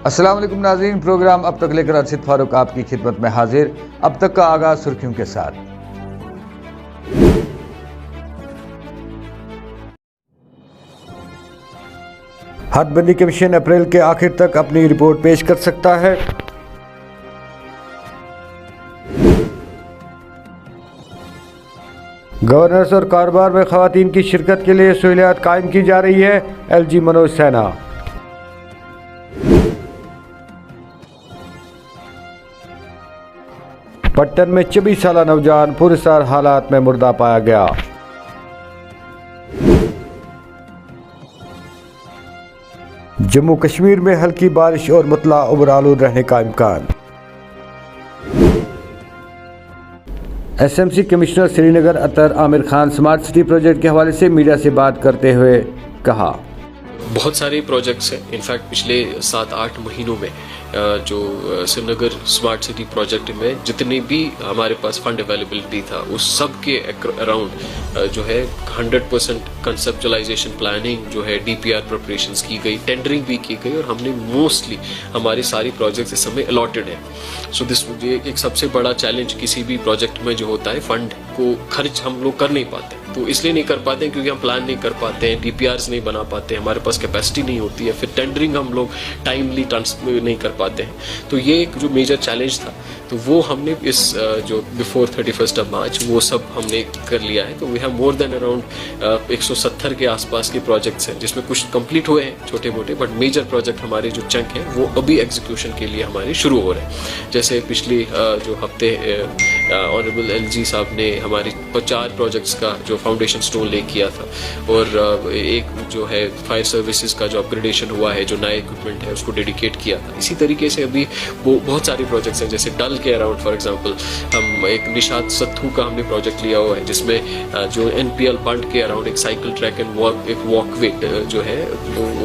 अस्सलाम वालेकुम नाज़रीन, प्रोग्राम अब तक लेकर अर्शिद फारूक आपकी खिदमत में हाजिर। अब तक का आगाज सुर्खियों के साथ। हदबंदी कमीशन अप्रैल के आखिर तक अपनी रिपोर्ट पेश कर सकता है। गवर्नर्स और कारोबार में खवातीन की शिरकत के लिए सहूलियात कायम की जा रही है। LG मनोज सैना। पट्टन में 24 साल नौजवान पुरस्कार हालात में मुर्दा पाया गया। जम्मू कश्मीर में हल्की बारिश और मुतला उबरालूद रहने का इम्कान। SMC commissioner Srinagar Athar Aamir Khan smart city project के हवाले से मीडिया से बात करते हुए कहा, बहुत सारे प्रोजेक्ट्स हैं। इनफैक्ट पिछले 7-8 महीनों में जो श्रीनगर स्मार्ट सिटी प्रोजेक्ट में जितने भी हमारे पास फंड अवेलेबिलिटी था उस सब के अराउंड जो है 100% कंसेप्चुलाइजेशन प्लानिंग जो है DPR प्रिपरेशंस की गई, टेंडरिंग भी की गई और हमने मोस्टली हमारे सारी प्रोजेक्ट्स इस समय अलॉटेड है। सो दिस ये एक सबसे बड़ा चैलेंज किसी भी प्रोजेक्ट में जो होता है, फंड को खर्च हम लोग कर नहीं पाते। तो इसलिए नहीं कर पाते हैं क्योंकि हम प्लान नहीं कर पाते हैं, DPRs नहीं बना पाते, हमारे पास कैपेसिटी नहीं होती है, फिर टेंडरिंग हम लोग टाइमली नहीं कर पाते हैं। तो ये एक जो मेजर चैलेंज था, तो वो हमने इस जो बिफोर 31 मार्च वो सब हमने कर लिया है। तो we have more than around 170 के आसपास के प्रोजेक्ट्स हैं, जिसमें कुछ कंप्लीट हुए हैं छोटे मोटे, बट मेजर प्रोजेक्ट हमारे जो चंक हैं वो अभी एग्जीक्यूशन के लिए हमारे शुरू हो रहे हैं। जैसे पिछले जो हफ्ते ऑनरेबल LG साहब ने हमारी 4 प्रोजेक्ट्स का जो फाउंडेशन स्टोन ले किया था और एक जो है फायर सर्विसेज का जो अपग्रेडेशन हुआ है, जो नया इक्विपमेंट है उसको डेडिकेट किया था। इसी तरीके से अभी वो बहुत सारे प्रोजेक्ट्स हैं, जैसे डल के अराउंड फॉर एग्जांपल हम एक निशात सत्थू का हमने प्रोजेक्ट लिया हुआ है, जिसमें जो NPL बंड के अराउंड एक साइकिल ट्रैक एंड एक वॉकवे जो है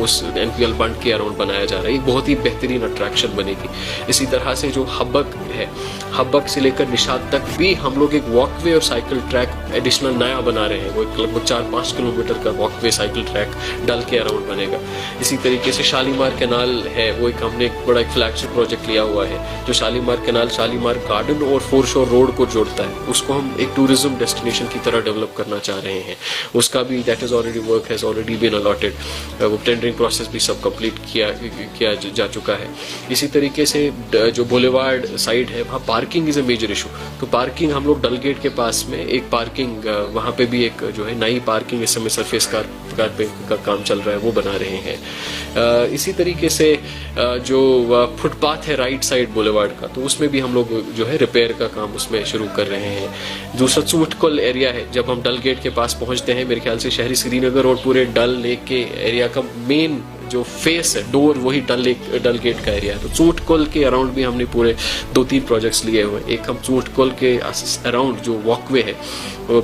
उस NPL बंड के अराउंड बनाया जा रहा है। एक बहुत ही बेहतरीन अट्रैक्शन बनेगी। इसी तरह से जो हब्बक है, हब्बक से लेकर निशात तक भी हम लोग एक वॉकवे और साइकिल ट्रैक एडिशनल नया बना रहे हैं। वो लगभग 4-5 किलोमीटर का वॉकवे साइकिल ट्रैक डल के अराउंड बनेगा। इसी तरीके से शालीमार कैनाल है, वो एक हमने एक बड़ा एक फ्लैगशिप प्रोजेक्ट लिया हुआ है, जो शालीमार कैनाल शालीमार गार्डन और फोरशोर रोड को जोड़ता है। उसको हम एक टूरिज्म डेस्टिनेशन की तरह डेवलप करना चाह रहे हैं। उसका भी that is already work has already been allotted. वो टेंडरिंग प्रोसेस भी सब कंप्लीट किया जा चुका है। इसी तरीके से जो बुलेवार्ड साइड है, वहाँ parking is a major issue. तो पार्किंग हम लोग डल गेट के पास में एक पार्किंग, वहाँ पे भी एक जो है नई पार्किंग इस समय सरफेस कार का काम चल रहा है, वो बना रहे हैं। इसी तरीके से जो फुटपाथ है राइट साइड बुलेवार्ड का, तो उसमें भी हम लोग जो है रिपेयर का काम उसमें शुरू कर रहे हैं। दूसरा चूटकुल एरिया है, जब हम डल गेट के पास पहुंचते हैं, मेरे ख्याल से शहरी श्रीनगर और पूरे डल लेक के एरिया का मेन जो फेस है, डोर, वही डल गेट का एरिया है। तो चूटकुल के अराउंड भी हमने पूरे 2-3 प्रोजेक्ट्स लिए हुए। एक हम चूटकुल के अराउंड जो वॉकवे है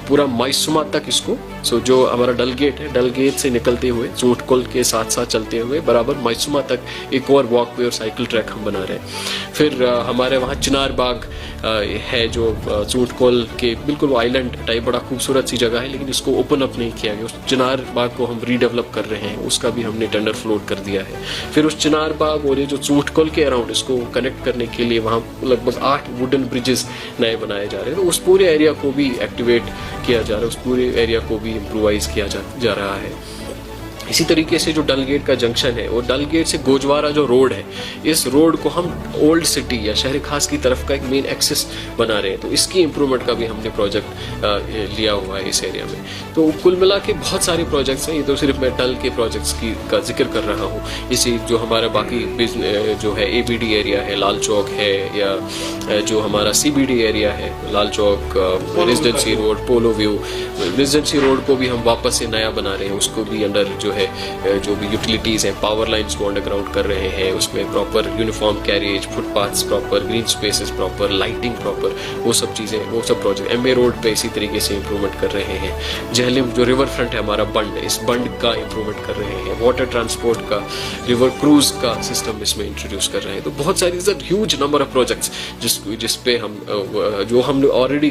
पूरा माइसुमा तक इसको, सो जो हमारा डल गेट है, डल गेट से निकलते हुए चूटकुल के साथ साथ चलते हुए बराबर माइसुमा तक एक और वॉकवे और साइकिल ट्रैक हम बना रहे हैं। फिर हमारे वहाँ चिनार बाग है, जो चूटकुल के बिल्कुल आइलैंड टाइप बड़ा खूबसूरत सी जगह है, लेकिन इसको ओपन अप नहीं किया गया। उस चिनार बाग को हम रीडेवलप कर रहे हैं, उसका भी हमने टेंडर फ्लोट कर दिया है। फिर उस चिनार बाग और ये जो चूटकुल के अराउंड इसको कनेक्ट करने के लिए वहाँ लगभग 8 वुडन ब्रिजेस नए बनाए जा रहे हैं। तो उस पूरे एरिया को भी एक्टिवेट किया जा रहा है, उस पूरे एरिया को भी इम्प्रूवाइज किया जा रहा है। इसी तरीके से जो डल गेट का जंक्शन है और डल गेट से गोजवारा जो रोड है, इस रोड को हम ओल्ड सिटी या शहर खास की तरफ का एक मेन एक्सेस बना रहे हैं। तो इसकी इम्प्रूवमेंट का भी हमने प्रोजेक्ट लिया हुआ है इस एरिया में। तो कुल मिला के बहुत सारे प्रोजेक्ट्स हैं। ये तो सिर्फ मैं डल के प्रोजेक्ट्स का जिक्र कर रहा हूँ। इसी जो हमारा बाकी जो है ABD एरिया है, लाल चौक है, या जो हमारा CBD एरिया है, लाल चौक, रेजिडेंसी रोड, पोलो व्यू, रेजिडेंसी रोड को भी हम वापस से नया बना रहे हैं। उसको भी अंडर जो जो भी यूटिलिटीज हैं, पावर लाइंस को अंडरग्राउंड कर रहे हैं, उसमें proper uniform carriage, footpaths proper, green spaces proper, lighting proper, वो सब चीज़ें, वो सब प्रोजेक्ट। MA रोड पे इसी तरीके से इम्प्रूवमेंट कर रहे हैं। जहलिम जो रिवर फ्रंट है हमारा बंड, इस बंड का इम्प्रूवमेंट कर रहे हैं। वाटर ट्रांसपोर्ट का, रिवर क्रूज का सिस्टम इसमें इंट्रोड्यूस कर रहे हैं। तो बहुत सारी ह्यूज नंबर ऑफ प्रोजेक्ट्स जिसपे हम जो हमने ऑलरेडी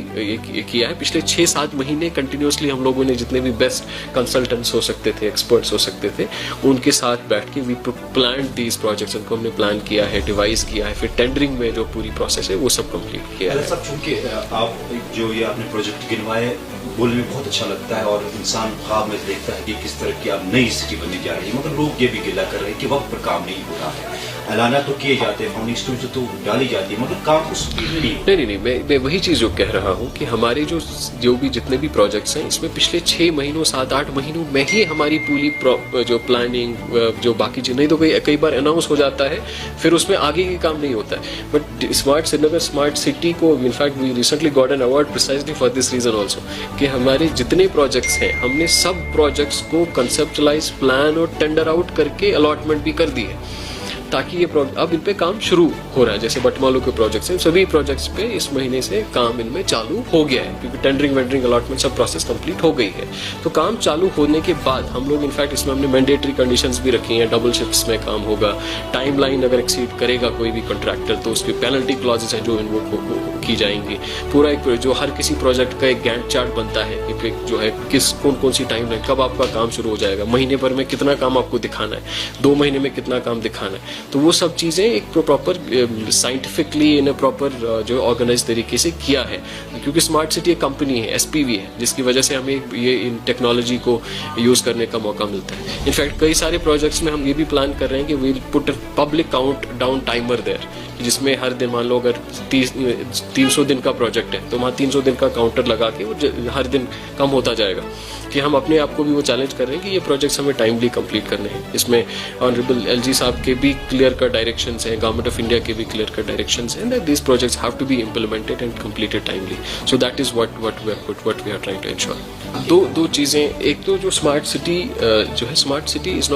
किया है पिछले 6-7 महीने कंटिन्यूसली। हम लोगों ने जितने भी बेस्ट कंसल्टेंट्स हो सकते थे, एक्सपर्ट्स हो हो सकते थे, उनके साथ बैठ के वी प्लान दीज प्रोजेक्ट्स, उनको हमने प्लान किया है, डिवाइस किया है, फिर टेंडरिंग में जो पूरी प्रोसेस है वो सब कंप्लीट किया है। सब चूंकि आप जो ये आपने प्रोजेक्ट गिनवाए बोलने में बहुत अच्छा लगता है और इंसान ख्वाब में देखता है कि किस तरह की अब नई सिटी बनने जा रही है, मगर लोग ये भी गिला कर रहे हैं कि वक्त पर काम नहीं हो रहा है। ऐलाना तो किए जाते हैं, फाउंडिंग स्टोन तो डाली जाती है, मगर काम उस नहीं। मैं वही चीज जो कह रहा हूँ कि हमारे जो भी जितने भी प्रोजेक्ट्स हैं, इसमें पिछले 6 महीनों 7-8 महीनों में ही हमारी पूरी जो प्लानिंग, जो बाकी चीज, नहीं तो कई बार अनाउंस हो जाता है, फिर उसमें आगे की काम नहीं होता है। But smart Srinagar smart city को in fact we recently got an award precisely for this reason also, कि हमारे जितने प्रोजेक्ट्स हैं हमने सब प्रोजेक्ट्स को कंसेप्चुलाइज, प्लान और टेंडर आउट करके अलॉटमेंट भी कर दी है, ताकि ये अब इन पे काम शुरू हो रहा है। जैसे बटमालू के प्रोजेक्ट्स हैं, सभी प्रोजेक्ट्स पे इस महीने से काम इनमें चालू हो गया है, क्योंकि टेंडरिंग वेंडरिंग अलॉटमेंट सब प्रोसेस कंप्लीट हो गई है। तो काम चालू होने के बाद हम लोग इनफैक्ट इसमें हमने मैंडेटरी कंडीशंस भी रखी हैं, डबल शिफ्ट्स में काम होगा, टाइमलाइन अगर एक्सीड करेगा कोई भी कॉन्ट्रैक्टर तो उसकी पेनल्टी क्लॉजेस हैं जो इन्वोक की जाएंगी। पूरा एक जो हर किसी प्रोजेक्ट का एक गैंट चार्ट बनता है कि जो है कौन सी टाइमलाइन, कब आपका काम शुरू हो जाएगा, महीने भर में कितना काम आपको दिखाना है, 2 महीने में कितना काम दिखाना है। तो वो सब चीज़ें एक प्रॉपर साइंटिफिकली इन प्रॉपर जो ऑर्गेनाइज तरीके से किया है, क्योंकि स्मार्ट सिटी एक कंपनी है, SPV है, जिसकी वजह से हमें ये इन टेक्नोलॉजी को यूज़ करने का मौका मिलता है। इनफैक्ट कई सारे प्रोजेक्ट्स में हम ये भी प्लान कर रहे हैं कि we'll put public countdown timer there, जिसमें हर दिन मान लो अगर 300 दिन का प्रोजेक्ट है तो वहाँ 300 दिन का काउंटर लगा के वो हर दिन कम होता जाएगा, कि हम अपने आप को भी वो चैलेंज कर रहे हैं कि ये प्रोजेक्ट्स हमें टाइमली कंप्लीट करने हैं। इसमें ऑनरेबल LG साहब के भी क्लियर कट डायरेक्शंस हैं, गवर्नमेंट ऑफ इंडिया के भी क्लियर कट डायरेक्शंस हैं that this projects have to be implemented and completed timely. So that is what we are trying to ensure. दो चीज़ें, एक तो जो स्मार्ट सिटी जो है, smart city it's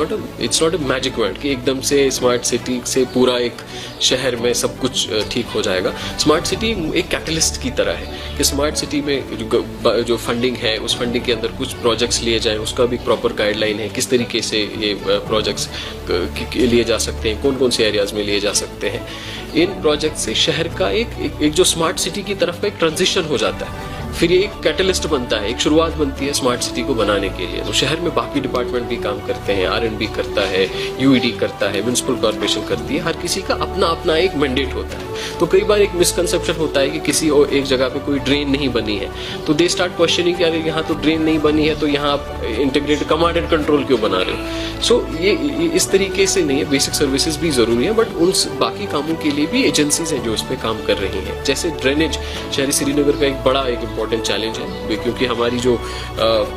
not a magic word कि एकदम से स्मार्ट सिटी से पूरा एक शहर में सब कुछ ठीक हो जाएगा। स्मार्ट सिटी एक कैटलिस्ट की तरह है कि स्मार्ट सिटी में जो फंडिंग है, उस फंडिंग के अंदर कुछ प्रोजेक्ट्स लिए जाएं, उसका भी प्रॉपर गाइडलाइन है, किस तरीके से ये प्रोजेक्ट्स लिए जा सकते हैं, कौन कौन से एरियाज में लिए जा सकते हैं। इन प्रोजेक्ट से शहर का एक जो स्मार्ट सिटी की तरफ का एक ट्रांजिशन हो जाता है, फिर ये एक कैटलिस्ट बनता है, एक शुरुआत बनती है स्मार्ट सिटी को बनाने के लिए। तो शहर में बाकी डिपार्टमेंट भी काम करते हैं, R&D करता है, UED करता है, म्युनिसिपल कॉर्पोरेशन करती है, हर किसी का अपना अपना एक मैंडेट होता है। तो कई बार एक मिसकंसेप्शन होता है कि किसी और एक जगह पे कोई ड्रेन नहीं बनी है, तो दे स्टार्ट क्वेश्चनिंग कि अरे यहाँ तो ड्रेन नहीं बनी है तो यहाँ आप इंटीग्रेटेड कमांड एंड कंट्रोल क्यों बना रहे हो। सो ये इस तरीके से नहीं है, बेसिक सर्विसेज भी जरूरी है, बट उन बाकी कामों के लिए भी एजेंसीज हैं जो इस पे काम कर रही हैं। जैसे ड्रेनेज शहरी श्रीनगर का एक बड़ा एक इम्पॉर्टेंट चैलेंज है, क्योंकि हमारी जो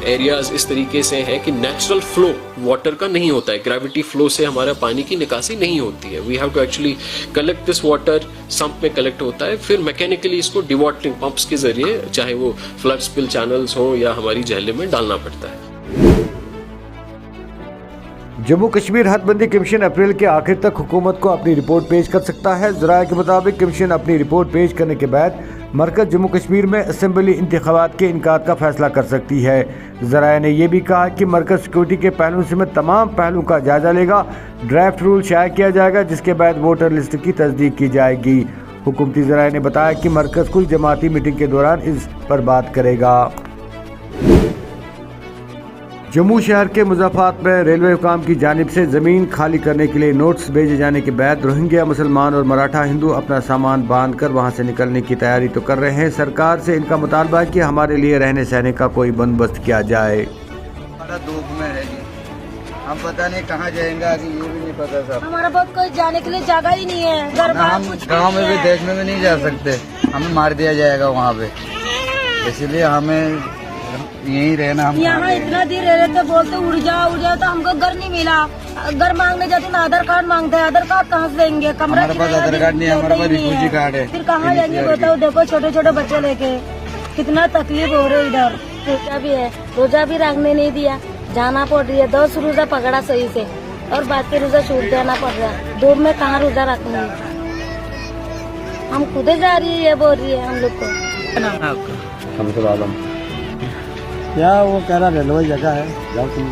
एरियाज इस तरीके से हैं कि नेचुरल फ्लो वाटर का नहीं होता है, ग्रेविटी फ्लो से हमारा पानी की निकासी नहीं होती है। We have to actually collect this water, sump में कलेक्ट होता है, फिर मैकेनिकली इसको डिवॉटरिंग पंप्स के जरिए, चाहे वो फ्लड स्पिल चैनल्स हो या हमारी झहले में डालना पड़ता है। जम्मू कश्मीर हदबंदी कमीशन अप्रैल के आखिर तक हुकूमत को अपनी रिपोर्ट पेश कर सकता है। ज़राए के मुताबिक कमीशन अपनी रिपोर्ट पेश करने के बाद मरकज़ जम्मू कश्मीर में असम्बली इंतखाबात के इनकाद का फैसला कर सकती है। ज़राए ने यह भी कहा कि मरकज़ सिक्योरिटी के पहलुओं समेत तमाम पहलुओं का जायजा लेगा। ड्राफ्ट रूल शाया किया जाएगा, जिसके बाद वोटर लिस्ट की तस्दीक की जाएगी। हुकूमती ज़राए ने बताया कि मरकज़ कुछ जमाती मीटिंग के दौरान इस पर बात करेगा। जम्मू शहर के मुज़ाफ़ात में रेलवे हुकाम की जानिब से ज़मीन खाली करने के लिए नोटिस भेजे जाने के बाद रोहिंग्या मुसलमान और मराठा हिंदू अपना सामान बांध कर वहाँ से निकलने की तैयारी तो कर रहे हैं। सरकार से इनका मुतालबा है कि हमारे लिए रहने सहने का कोई बंदोबस्त किया जाए। हमारा दुख में है जी, हम पता नहीं कहाँ जाएंगे, अभी ये भी नहीं पता साहब। हमारा बहुत कोई जाने के लिए जगह ही नहीं है, घर बार हम कुछ गाँव में नहीं भी है। देखने में नहीं जा सकते, हमें मार दिया जाएगा वहाँ पे, इसलिए हमें यहीं रहना। हम यहाँ इतना देर रह रहे थे, बोलते उड़ जाओ तो हमको घर नहीं मिला। घर मांगने जाते ना आधार कार्ड मांगते हैं, आधार कार्ड कहाँ से देंगे? कमरा हमारे पास आधार कार्ड नहीं है, हमारे पास रिफ्यूजी कार्ड है। फिर कहाँ जाएंगे बताओ? देखो छोटे छोटे बच्चे लेके कितना तकलीफ हो रही है। इधर रोजा भी है, रोजा भी रखने नहीं दिया, जाना पड़ रही है। 10 रोजा पकड़ा सही से और बाकी रोजा छूट जाना पड़ रहा है। धूप में कहाँ रोजा रखना है? हम खुद जा रही है, ये बोल रही है हम लोग को। क्या वो कह रहा रेलवे जगह है, जाओ तुम।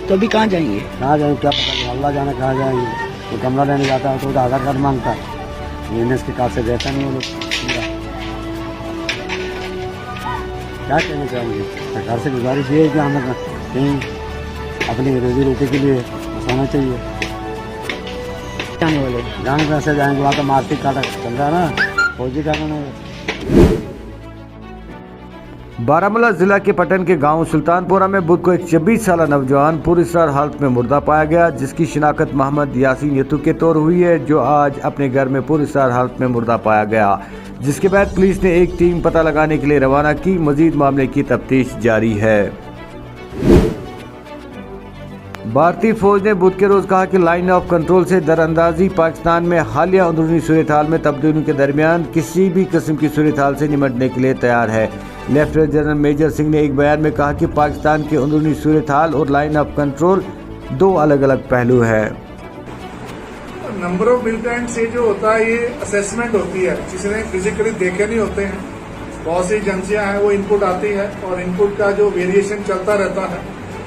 तो अभी कहाँ जाएंगे? कहाँ जाएंगे क्या पता, अल्लाह जाने कहाँ जाएंगे। वो कमरा लेने जाता है तो उसका आधार कार्ड मांगता है, एनएस के कार्ड से देता नहीं वो लोग। क्या कहना चाहेंगे? सरकार से गुजारिश ये है कि हमें कहीं अपनी रोजी रोटी के लिए होना चाहिए। जाने वाले जाने कैसे जाएंगे, वहाँ तो मारपीट काटा चल रहा है ना, फौजी कानून है। बारामूला जिला के पटन के गांव सुल्तानपुरा में बुध को एक 26 साल नौजवान पुरस्कार हालत में मुर्दा पाया गया, जिसकी शिनाख्त मोहम्मद यासीन यतू के तौर हुई है, जो आज अपने घर में पुरस्कार हालत में मुर्दा पाया गया, जिसके बाद पुलिस ने एक टीम पता लगाने के लिए रवाना की। मजीद मामले की तफ्तीश जारी है। भारतीय फौज ने बुध के रोज कहा कि लाइन ऑफ कंट्रोल से दरअंदाजी पाकिस्तान में हालिया अंदरूनी सूरत हाल में तब्दीलियों के दरमियान किसी भी किस्म की सूरत हाल से निपटने के लिए तैयार है। लेफ्टिनेंट जनरल मेजर सिंह ने एक बयान में कहा कि पाकिस्तान के अंदरूनी सूरत हाल और लाइन ऑफ कंट्रोल दो अलग अलग पहलू है। नंबर ऑफ मिलिटेंट से जो होता है ये असेसमेंट होती है, किसी ने फिजिकली देखे नहीं होते हैं। बहुत सी एजेंसियां हैं, वो इनपुट आती है और इनपुट का जो वेरिएशन चलता रहता है,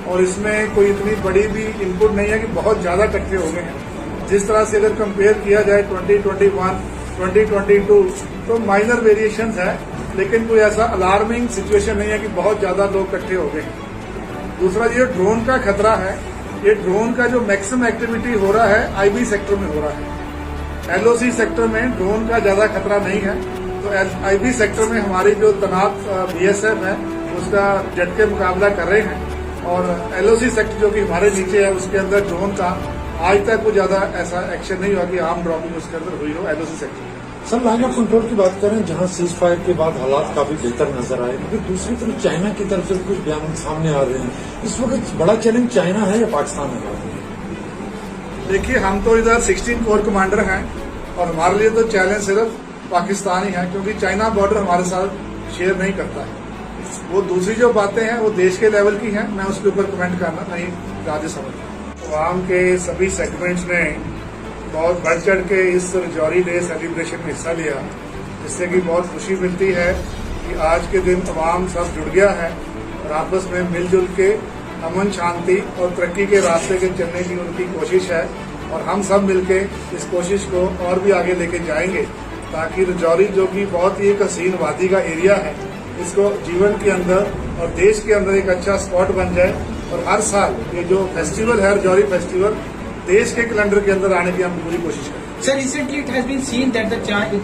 और इसमें कोई इतनी बड़ी भी इनपुट नहीं है कि बहुत ज्यादा इकट्ठे हो गए हैं। जिस तरह से अगर कंपेयर किया जाए 2021, 2022 तो माइनर वेरिएशंस है, लेकिन कोई ऐसा अलार्मिंग सिचुएशन नहीं है कि बहुत ज्यादा लोग इकट्ठे हो गए हैं। दूसरा ये ड्रोन का खतरा है, ये ड्रोन का जो मैक्सिमम एक्टिविटी हो रहा है आईबी सेक्टर में हो रहा है। एलओसी सेक्टर में ड्रोन का ज्यादा खतरा नहीं है, तो आईबी सेक्टर में हमारी जो तैनात बीएसएफ है उसका डट के मुकाबला कर रहे हैं, और एलओसी सेक्टर जो कि हमारे नीचे है उसके अंदर ड्रोन का आज तक कोई ज्यादा ऐसा एक्शन नहीं हुआ कि आर्म ड्रॉपिंग उसके अंदर हुई हो LOC sector. Sir, line of control की बात करें, जहां सीज फायर के बाद हालात काफी बेहतर नजर आए, मगर दूसरी तरफ चाइना की तरफ से कुछ बयान सामने आ रहे हैं। इस वक्त बड़ा चैलेंज चाइना है या पाकिस्तान है? देखिए, हम तो इधर 16 कोर कमांडर हैं और हमारे लिए तो चैलेंज सिर्फ पाकिस्तान ही है, क्योंकि चाइना बॉर्डर हमारे साथ शेयर नहीं करता है। वो दूसरी जो बातें हैं वो देश के लेवल की हैं, मैं उसके ऊपर कमेंट करना नहीं राज्य समझता। आवाम के सभी सेगमेंट्स ने बहुत बढ़ चढ़ के इस रजौरी डे सेलिब्रेशन में हिस्सा लिया, जिससे कि बहुत खुशी मिलती है कि आज के दिन तमाम सब जुड़ गया है और आपस में मिलजुल के अमन शांति और तरक्की के रास्ते के चलने की उनकी कोशिश है, और हम सब मिलके इस कोशिश को और भी आगे लेके जाएंगे, ताकि रजौरी जो कि बहुत ही एक हसीन वादी का एरिया है, इसको जीवन के अंदर और देश के अंदर एक अच्छा स्पॉट बन जाए, और हर साल ये जो फेस्टिवल है रजौरी फेस्टिवल देश के कैलेंडर के अंदर आने की हम पूरी कोशिश करें। Sir, recently it has been seen that the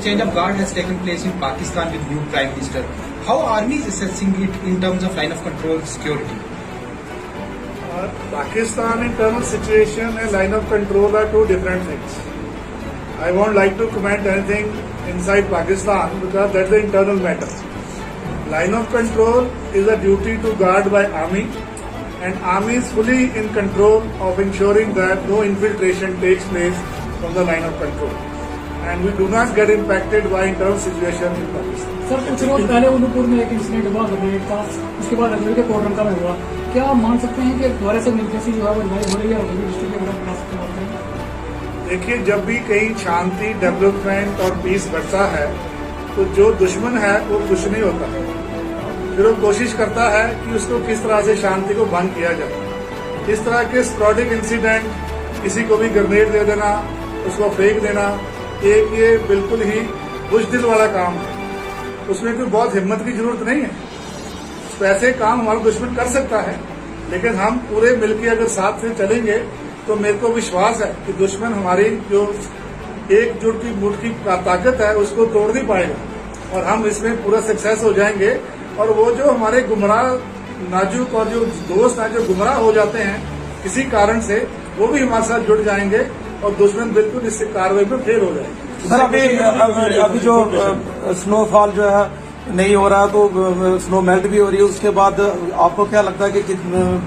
change of guard has taken place in Pakistan with new Prime Minister. How Army is assessing it in terms of line of control security? Pakistan internal situation and line of control are two different things. I won't like to comment anything inside Pakistan because that's the internal matter. Line of control is a duty to guard by Army, and Army is fully in control of ensuring that no infiltration takes place from the line of control, and we do not get impacted by internal situation in Pakistan. Sir, कुछ रोज पहले उदयपुर में एक incident हुआ grenade का, उसके बाद रजौरी के कोटरंका में हुआ। क्या आप मान सकते हैं कि दोबारा से मिलिटेंसी जो है वो रिवाइव हो रही है रजौरी डिस्ट्रिक्ट के अंदर? देखिए, जब भी कहीं शांति, डेवलपमेंट और पीस बढ़ता है तो जो दुश्मन है वो कुछ नहीं होता, फिर वो कोशिश करता है कि उसको किस तरह से शांति को भंग किया जाए। इस तरह के स्पॉटिक इंसिडेंट, किसी को भी ग्रेनेड दे देना, उसको फेंक देना, एक ये बिल्कुल ही बुज़दिल वाला काम है। उसमें कोई बहुत हिम्मत की जरूरत नहीं है। ऐसे काम हमारा दुश्मन कर सकता है, लेकिन हम पूरे मिलकर अगर साथ से चलेंगे तो मेरे को विश्वास है कि दुश्मन हमारी जो एकजुट की मुठ की ताकत है उसको तोड़ नहीं पाएगा, और हम इसमें पूरा सक्सेस हो जाएंगे। और वो जो हमारे गुमराह नाजुक और जो दोस्त हैं जो गुमराह हो जाते हैं किसी कारण से, वो भी हमारे साथ जुड़ जाएंगे और दुश्मन बिल्कुल इस कार्रवाई में फेल हो जाएंगे। सर, अभी जो स्नोफॉल जो है नहीं हो रहा, तो स्नो मेल्ट भी हो रही है, उसके बाद आपको क्या लगता है कि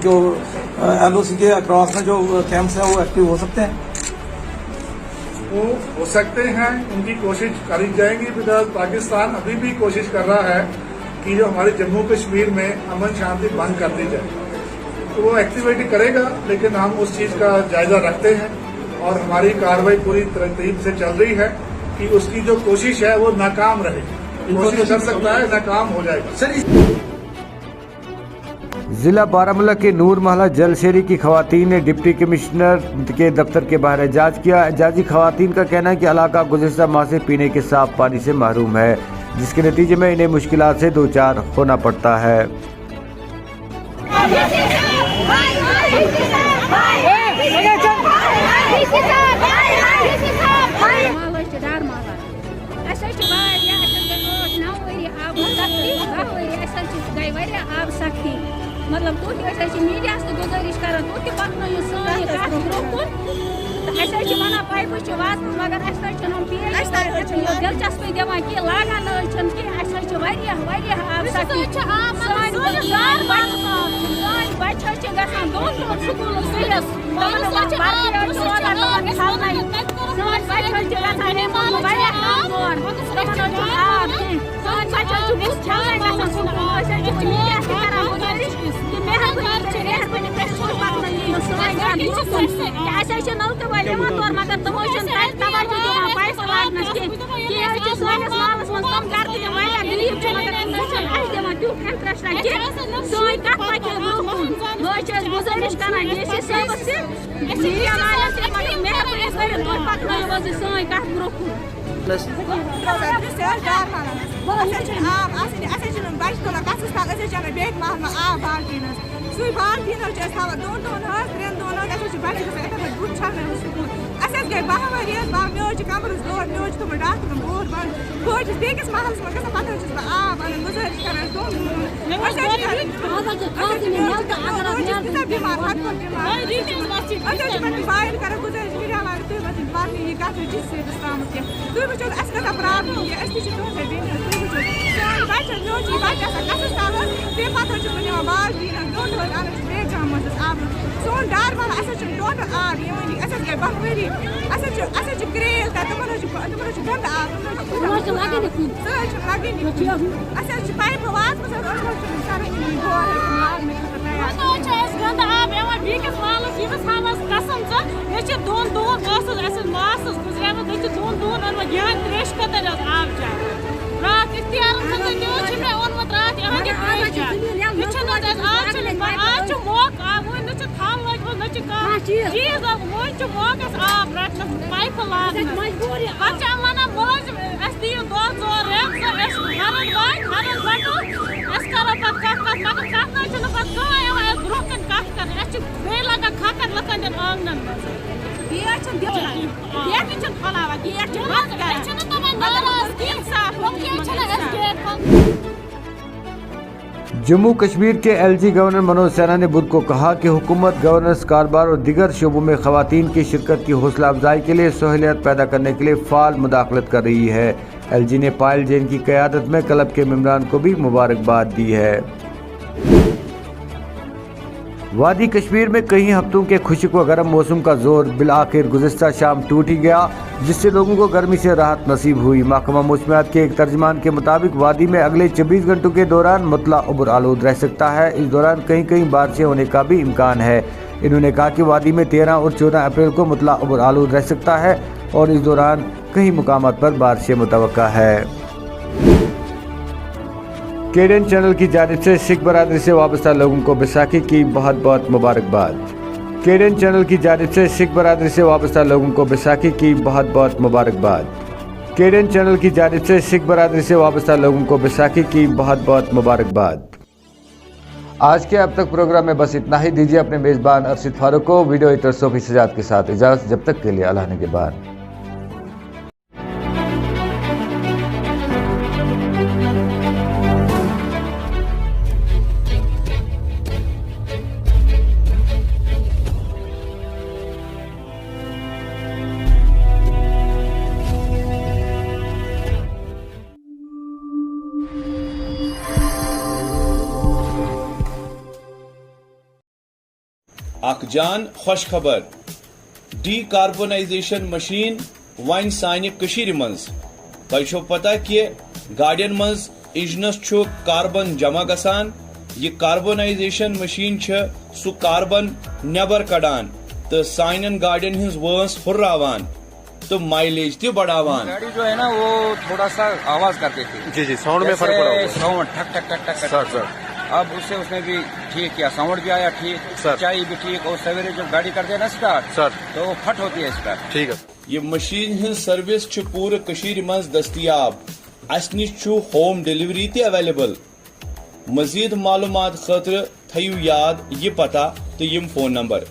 जो एलओसी के अक्रॉस में जो कैंप्स हैं वो एक्टिव हो सकते हैं? वो हो सकते हैं, उनकी कोशिश करी जाएगी, बिकॉज पाकिस्तान अभी भी कोशिश कर रहा है कि जो हमारे जम्मू कश्मीर में अमन शांति भंग कर दी जाए, तो वो एक्टिविटी करेगा, लेकिन हम उस चीज का जायजा रखते हैं और हमारी कार्रवाई पूरी तरतीब से चल रही है कि उसकी जो कोशिश है वो नाकाम रहे। कोशिश कर सकता है, नाकाम हो जाएगा। जिला बारामूला के नूर महला जलशेरी की खवातीन ने डिप्टी कमिश्नर के दफ्तर के बाहर एहजाज किया। एहजाजी खवातीन का कहना है कि इलाका गुज़िश्ता माह से पीने के साफ पानी से महरूम है, जिसके नतीजे में इन्हें मुश्किलात से दो चार होना पड़ता है। मीडिया गुजारिश कर मगर दिलचस्पी दिवान कि लागान बच्चे गसान दोन स्कूल मगर तमो तवज्जो दिवान पैसा लागनस सानिस मालस मन तम करते गरीब मगर दिवान तूत इंटरेस्ट सोन कत पके गुजारिश कर डीसी साहबस मीडिया वाले मगर मेहरबानी कर पक सोन कत सुई बाल्टीन हावा दोन त्रेन दोन बच्चे बुत छान स्कूल गई 12 वरी मे कमरस दौर मे तुम डाक्टर बोर बंद बस बेकिस महलस मे गसान पता आब अन गुजारिश कर बीमार बायन कर गुजारिश मीडिया वाले तुम बाकी ये कत जिस तम तुम वो कता प्रॉब्लम ये तुझे दिन तुम बच्चे बच्चे तम पे बाल्टीन दोन एग्जाम आब सोन डर वाला टोटल आब ये गई 12 वरी क्रेल तम गंद आब पाइप वात गंद आब बीकिस मालस यस हावस कसम मे दोन मास गुजर दोन ज्ञान त्रेश कतन आब चाय रात इख्तियार न्यूज मे ओनमुत रात आज मोक वन थल लग चीज वो मोक आब रटन पाइप लाग पा वन मुलजिम दियो दो जोर बटो करो पे मगर कत ब्रोह कन कत कर बे लगा खकर लकन आंगन जम्मू कश्मीर के LG गवर्नर मनोज सिन्हा ने बुध को कहा कि हुकूमत गवर्नेंस, कारोबार और दीगर शोबों में खवातीन की शिरकत की हौसला अफजाई के लिए सहूलियत पैदा करने के लिए फाल मुदाखलत कर रही है। LG ने पायल जैन की क़यादत में क्लब के मेंबरान को भी मुबारकबाद दी है। वादी कश्मीर में कई हफ्तों के खुश्क व गर्म मौसम का जोर बिलाखिर गुज़िश्ता शाम टूट ही गया, जिससे लोगों को गर्मी से राहत नसीब हुई। महकमा मौसमियात के एक तर्जमान के मुताबिक वादी में अगले 24 घंटों के दौरान मुतला उबर आलूद रह सकता है। इस दौरान कहीं कहीं बारिशें होने का भी इम्कान है। इन्होंने कहा कि वादी में 13 और 14 अप्रैल को मुतला उबर आलूद रह सकता है और इस दौरान कई मुकामात पर बारिशें मुतवक्का है। KDN चैनल की जानिब से सिख बरादरी से वाबस्ता लोगों को बैसाखी की बहुत बहुत मुबारकबाद। KDN चैनल की जानिब से सिख बरादरी से वाबस्ता लोगों को बैसाखी की बहुत बहुत मुबारकबाद। KDN चैनल की जानिब से सिख बरादरी से वाबस्ता लोगों को बैसाखी की बहुत बहुत मुबारकबाद। आज के अब तक प्रोग्राम में बस इतना ही। दीजिए अपने मेज़बान अरशद फारूक को वीडियो एडिटर सोफी सजाद के साथ इजाज़त। जब तक के लिए अल्लाह ने के बाद। अखजान खुश खबर डीकार्बोनाइजेशन मशीन वन सानि कशीर मंज तुम पता कि गाड़ियन मज इंजनस कार्बन जमा गसान। यह कार्बोनाइजेशन मशीन सु कार्बन नबर कड़ान तो साइन गाड़ियन हिंज वंस हुर्रावान तो माइलेज ते बढ़ावान। गाड़ी जो है ना वो थोड़ा सा आवाज करती थी। जी साउंड में फर्क पड़ा। साउंड ठक ठक ठक ठक सर अब उसने भी ठीक किया, साउंड भी आया ठीक, सच्चाई भी ठीक। और सवेरे जब गाड़ी करते हैं ना स्टार्ट सर तो वो फट होती है स्टार्ट। ठीक है। ये मशीन हिंद सर्विस पूरे कशीर मज दस्तियाब। अस निश होम डिलीवरी ते अवेलेबल। मजीद मालूमात खतर थयू याद ये पता तो यम फोन नंबर